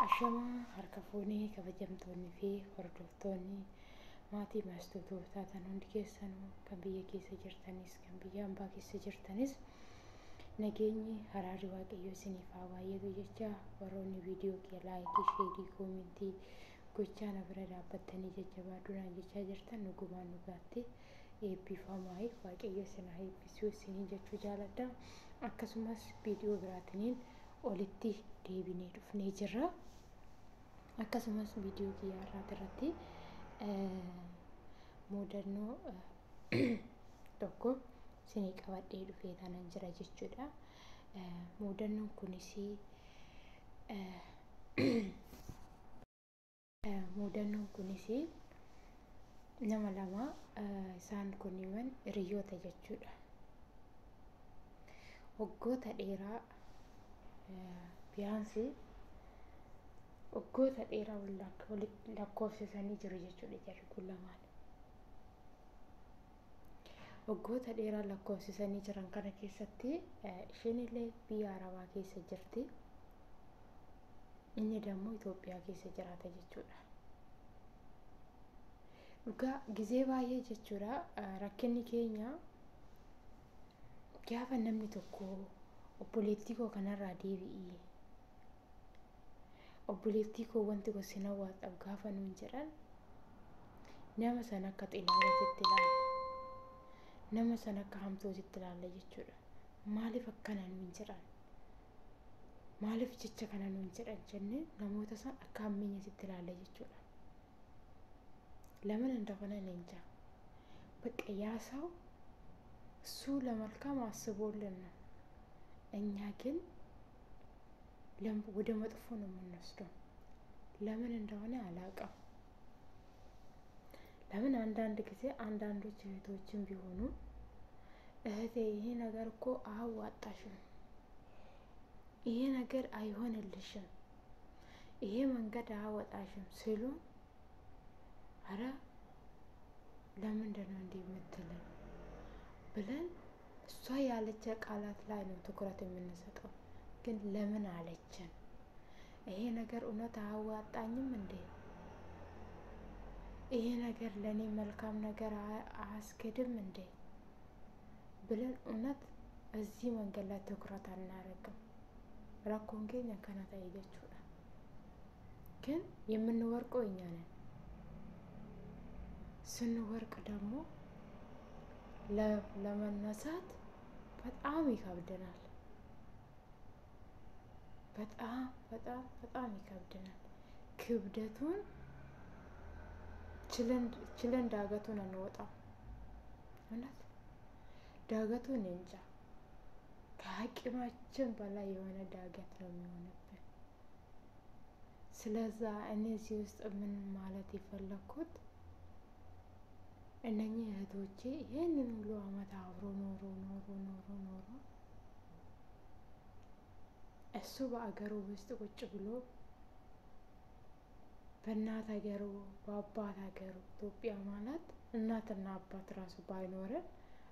Ashama harka fuunee kabajamtoonni fi hordoftoonni maatii maastotootaa tan hundi keessanuu kan biyya keessa jirtanis kan biyya hambaa keessa jirtanis nageenyi haraarri waaqayyoo isiniif haa baay'atu jecha warroonni viidiyoo kee laayikii sheerii koomentii gochaa na bira dhaabbattanii jajjabaadhuudhaan jechaa jirtan dhugumaan dhugaatti eebbifamaa waaqayyo isin haa eebbisuu isinii jechuu jaaladha. Akkasumas viidiyoo biraatiniin olitti deebinee dhufnee jirra. Akkasumas viidiyoo kiyyaa irratti mudannoo tokko isinii qabadhee dhufee tanan jira jechuudha. Mudannoon kunis nama lama isaan kunniin hiriyoota jechuudha. Waggoota dheeraa biyaansi waggoota dheeraa walitti lakkoofsisanii jiru jechuudha jarri kun lamaan. Waggoota dheeraa lakkoofsisanii jiran kana keessatti isheenillee biyya Arabaa keessa jirti. Inni dammoo Itoophiyaa keessa jiraata jechuudha. Dhugaa gizee baay'ee jechuudha rakkinni keenya gaafa namni tokko obboleettii koo kanarraa deebi'ii obboleettii koo wanti gosi na waaqab gaafa nuun jedhan nama sana akka xilaalaatti ilaalla, nama sana akka hamtuutitti ilaalla jechuudha. Maaliif akkana nuun jedhan, maaliif jecha kana nuun jedhan jennee namoota san akka hammeenyatti ilaalla jechuudha. ለምን እንደሆነ እንጃ በቃ ያ ሰው እሱ ለመልካም አስቦልን ነው። እኛ ግን ወደ መጥፎ ነው የምንወስደው። ለምን እንደሆነ አላውቅም። ለምን አንዳንድ ጊዜ አንዳንዶች እህቶችን ቢሆኑ እህቴ ይሄ ነገር እኮ አያዋጣሽም፣ ይሄ ነገር አይሆንልሽም፣ ይሄ መንገድ አያወጣሽም ሲሉ አረ ለምንድን ነው እንዲህ የምትለን ብለን እሷ ያለች ቃላት ላይ ነው ትኩረት የምንሰጠው። ግን ለምን አለችን? ይሄ ነገር እውነት አያዋጣኝም እንዴ? ይሄ ነገር ለኔ መልካም ነገር አያስኬድም እንዴ ብለን እውነት እዚህ መንገድ ላይ ትኩረት አናደርግም። ራኮን ኬኛ ከናታ ይገችውላ ግን የምንወርቀው እኛ ነን። ስንወርቅ ደግሞ ለመነሳት በጣም ይከብደናል። በጣም ይከብደናል። ክብደቱን ችለን ዳገቱን አንወጣም። እውነት ዳገቱን እንጃ ከአቅማችን በላይ የሆነ ዳገት ነው የሚሆንብን። ስለዛ እኔ እዚህ ውስጥ ምን ማለት የፈለኩት እነኚህ እህቶቼ ይሄንን ሁሉ አመት አብሮ ኖሮ እሱ በአገሩ ውስጥ ቁጭ ብሎ በእናት ሀገሩ በአባት ሀገሩ ኢትዮጵያ ማለት እናትና አባት ራሱ ባይኖረን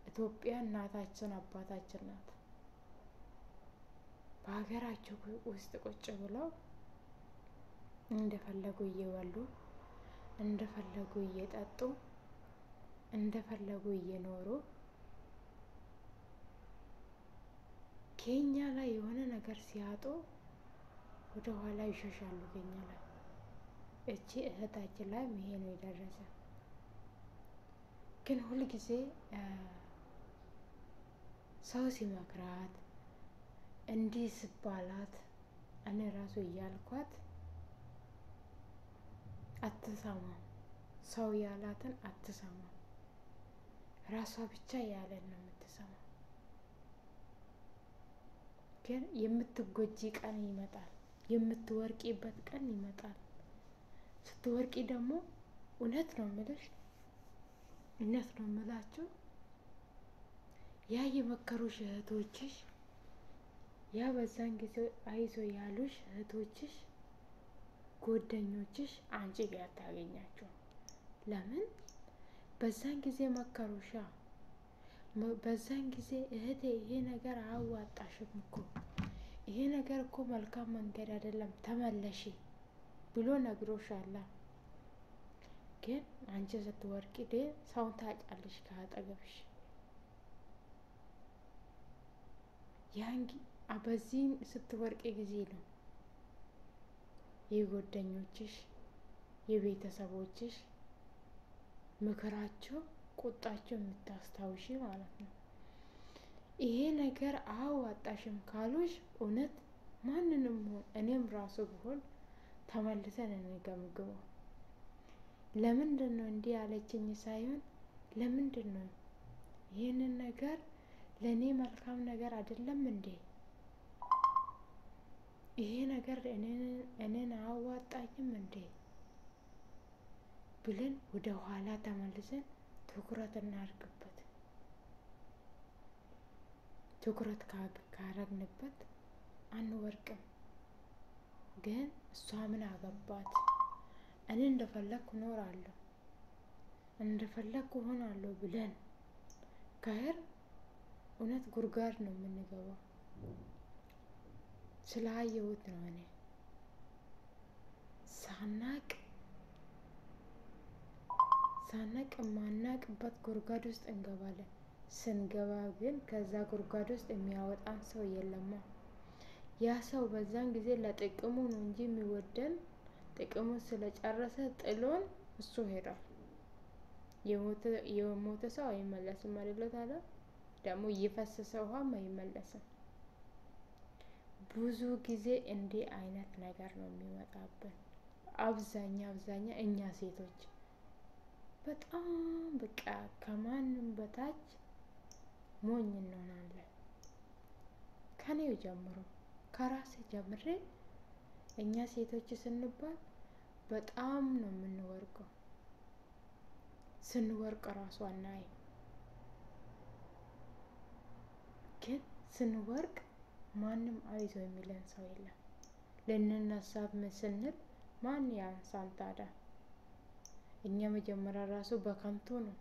ኢትዮጵያ እናታችን አባታችን ናት። በሀገራቸው ውስጥ ቁጭ ብለው እንደፈለጉ እየበሉ እንደፈለጉ እየጠጡ እንደፈለጉ እየኖሩ ኬኛ ላይ የሆነ ነገር ሲያጡ ወደ ኋላ ይሸሻሉ። ኬኛ ላይ እቺ እህታችን ላይ ይሄ ነው የደረሰ። ግን ሁሉ ጊዜ ሰው ሲመክራት እንዲህ ስባላት እኔ ራሱ እያልኳት አትሰማም። ሰው ያላትን አትሰማም። ራሷ ብቻ ያለን ነው የምትሰማው። ግን የምትጎጂ ቀን ይመጣል፣ የምትወርቂበት ቀን ይመጣል። ስትወርቂ ደግሞ እውነት ነው የምልሽ፣ እውነት ነው የምላችሁ ያ የመከሩሽ እህቶችሽ፣ ያ በዛን ጊዜ አይዞ ያሉሽ እህቶችሽ፣ ጓደኞችሽ አንቺ ጋር ታገኛቸው። ለምን በዛን ጊዜ መከሩሻ? በዛን ጊዜ እህቴ ይሄ ነገር አያዋጣሽም እኮ፣ ይሄ ነገር እኮ መልካም መንገድ አይደለም፣ ተመለሺ፣ ብሎ ነግሮሻል። ግን አንቺ ስትወርቂ ሰውን ታጫለሽ ከአጠገብሽ። በዚህ ስትወርቂ ጊዜ ነው የጓደኞችሽ የቤተሰቦችሽ ምክራቸው ቁጣቸው የምታስታውሺ ማለት ነው። ይሄ ነገር አዋጣሽም ካሉሽ እውነት ማንንም ሆን እኔም ራሱ ብሆን ተመልሰን እንገምግመው። ለምንድነው እንዲህ ያለችኝ ሳይሆን ለምንድነው ይሄንን ነገር ለኔ መልካም ነገር አይደለም እንዴ? ይሄ ነገር እኔን አዋጣኝም እንዴ ብለን ወደ ኋላ ተመልሰን ትኩረት እናድርግበት። ትኩረት ካረግንበት አንወርቅም። ግን እሷ ምን አገባት? እኔ እንደፈለኩ እኖራለሁ እንደፈለኩ ሆናለሁ ብለን ከሄር እውነት ጉድጓድ ነው የምንገባው። ስላየሁት ነው እኔ ሳናቅ የማናቅበት ጉድጓድ ውስጥ እንገባለን። ስንገባ ግን ከዛ ጉድጓድ ውስጥ የሚያወጣን ሰው የለም። ያ ሰው በዛን ጊዜ ለጥቅሙ ነው እንጂ የሚወደን ጥቅሙን ስለጨረሰ ጥሎን እሱ ሄዷል። የሞተ ሰው አይመለስም አይደለ? ታዲያ ደግሞ እየፈሰሰ ውሃም አይመለስም። ብዙ ጊዜ እንዲህ አይነት ነገር ነው የሚመጣብን። አብዛኛ እኛ ሴቶች በጣም በቃ ከማንም በታች ሞኝ እንሆናለን። ከኔው ጀምሮ ከራሴ ጀምሬ እኛ ሴቶች ስንባል በጣም ነው የምንወርቀው። ስንወርቅ ራሱ አናይም። ግን ስንወርቅ ማንም አይዞ የሚለን ሰው የለም። ልንነሳ ስንል ማን ያንሳን ታዲያ? እኛ መጀመሪያ ራሱ በከንቱ ነው።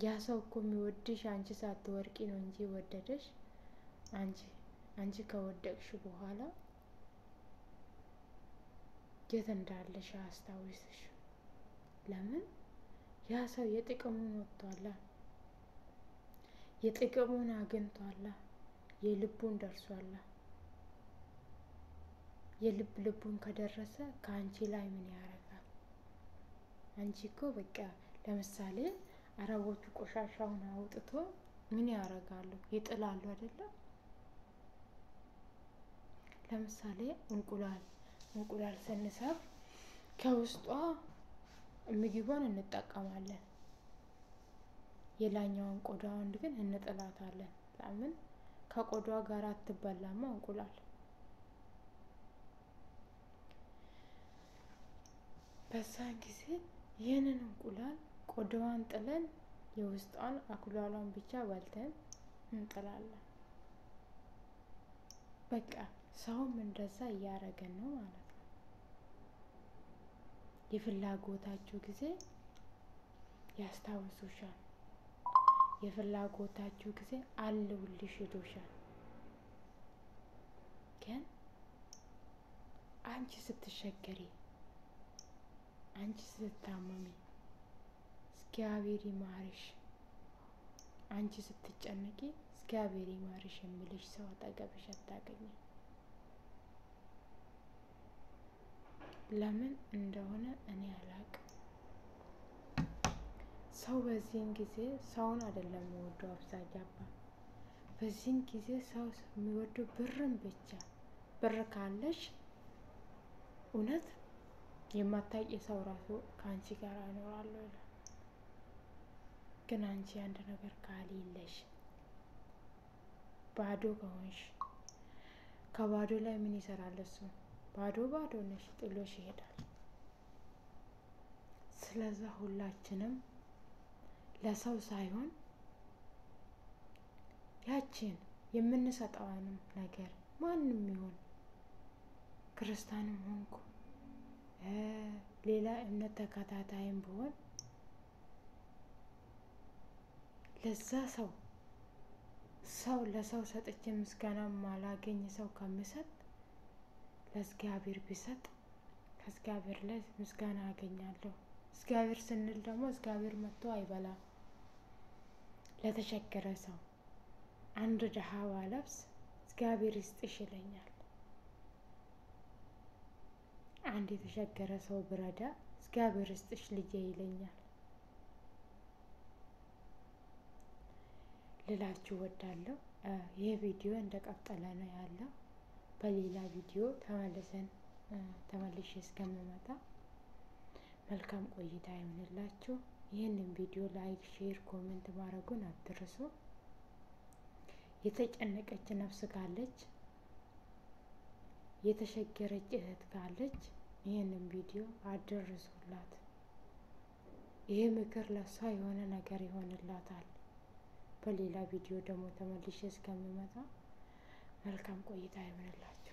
ያ ሰው እኮ የሚወድሽ አንቺ ሳትወርቂ ነው እንጂ ወደደሽ። አንቺ ከወደቅሽ በኋላ የት እንዳለሽ አስታውስሽ። ለምን? ያ ሰው የጥቅሙን ወጥቷላ፣ የጥቅሙን አግኝቷላ፣ የልቡን ደርሷላ። ልቡን ከደረሰ ከአንቺ ላይ ምን ያደርጋል? አንቺ እኮ በቃ ለምሳሌ አረቦቹ ቆሻሻውን አውጥቶ ምን ያደርጋሉ? ይጥላሉ አይደለም? ለምሳሌ እንቁላል ስንሰብር ከውስጧ ምግቧን እንጠቀማለን። የላኛውን ቆዳውን ግን እንጥላታለን። ለምን? ከቆዳዋ ጋር አትበላማ እንቁላል። በዛን ጊዜ ይህንን እንቁላል ቆዳዋን ጥለን የውስጧን አኩላሏን ብቻ በልተን እንጥላለን። በቃ ሰውም እንደዛ እያደረገን ነው ማለት ነው። የፍላጎታችሁ ጊዜ ያስታውሱሻል። የፍላጎታችሁ ጊዜ አለውልሽ ይሉሻል። ግን አንቺ ስትሸገሪ፣ አንቺ ስትታመሚ እግዚአብሔር ይማርሽ፣ አንቺ ስትጨነቂ እግዚአብሔር ይማርሽ የሚልሽ ሰው አጠገብሽ አታገኝም። ለምን እንደሆነ እኔ አላቅም። ሰው በዚህን ጊዜ ሰውን አይደለም የሚወደው አብዛኛው። በዚህን ጊዜ ሰው የሚወደው ብርን ብቻ። ብር ካለሽ እውነት የማታውቂ ሰው ራሱ ከአንቺ ጋር እኖራለሁ ይላል። ግን አንቺ አንድ ነገር ካሌለሽ፣ ባዶ ከሆንሽ፣ ከባዶ ላይ ምን ይሰራል እሱ? ባዶ ነሽ፣ ጥሎሽ ይሄዳል። ስለዛ ሁላችንም ለሰው ሳይሆን ያችን የምንሰጠውንም ነገር ማንም ይሁን ክርስቲያንም ሆንኩ ሌላ እምነት ተከታታይም ቢሆን ለዛ ሰው ለሰው ሰጥቼ ምስጋና ማላገኝ ሰው ከምሰጥ ለእግዚአብሔር ቢሰጥ ከእግዚአብሔር ላይ ምስጋና አገኛለሁ። እግዚአብሔር ስንል ደግሞ እግዚአብሔር መጥቶ አይበላም። ለተቸገረ ሰው አንድ ድሃ ባለብስ እግዚአብሔር ይስጥሽ ይለኛል። አንድ የተቸገረ ሰው ብረዳ እግዚአብሔር ይስጥሽ ልጄ ይለኛል። ልላችሁ እወዳለሁ። ይህ ቪዲዮ እንደቀጠለ ነው ያለው። በሌላ ቪዲዮ ተመልሼ እስከምመጣ መልካም ቆይታ ይሁንላችሁ። ይህንን ቪዲዮ ላይክ፣ ሼር፣ ኮሜንት ማድረጉን አትርሱ። የተጨነቀች ነፍስ ካለች፣ የተቸገረች እህት ካለች ይህንን ቪዲዮ አድርሱላት። ይህ ምክር ለሷ የሆነ ነገር ይሆንላታል። በሌላ ቪዲዮ ደግሞ ተመልሼ እስከምመጣ መልካም ቆይታ ይሁንላችሁ።